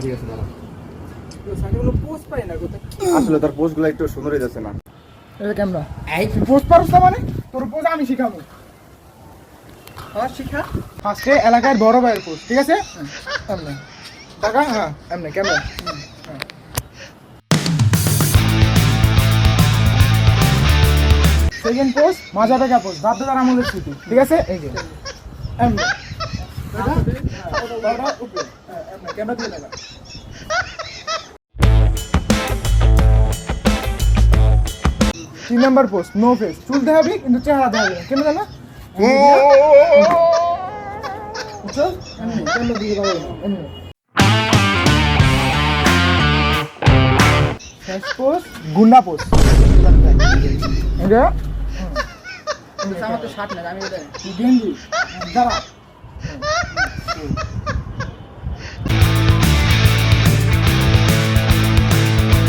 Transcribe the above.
ঠিক আছে দাঁড়া। সাইডগুলো পোস্ট পাই না কোথায়। আসলে তার পোস্টগুলো একটু সুন্দরই যাচ্ছে না। এটা ক্যামেরা এই পোস্ট পারছ না মানে তোর পোস্ট আমি শিখাবো। আর শিখা ফার্স্টে এলাকার বড় ভাইয়ের পোস্ট, ঠিক আছে? এমনি টাকা, হ্যাঁ এমনি ক্যামেরা। সেকেন্ড পোস্ট মাজা বেগা পোস্ট, বাপ দাদার আমলের স্মৃতি, ঠিক আছে? এই যে এমনি ক্যামেরা দিয়ে লাগা। তিন নম্বর পোস্ট নো ফেস, চুল দেখাবি কিন্তু চেহারা দেখাবি না, কেন জানা? বুঝছো? এমনি ক্যামেরা দিয়ে লাগা এমনি। শেষ পোস্ট গুন্ডা পোস্ট, এটা আমার তো শার্ট না, আমি এটা গেঞ্জি দাঁড়া।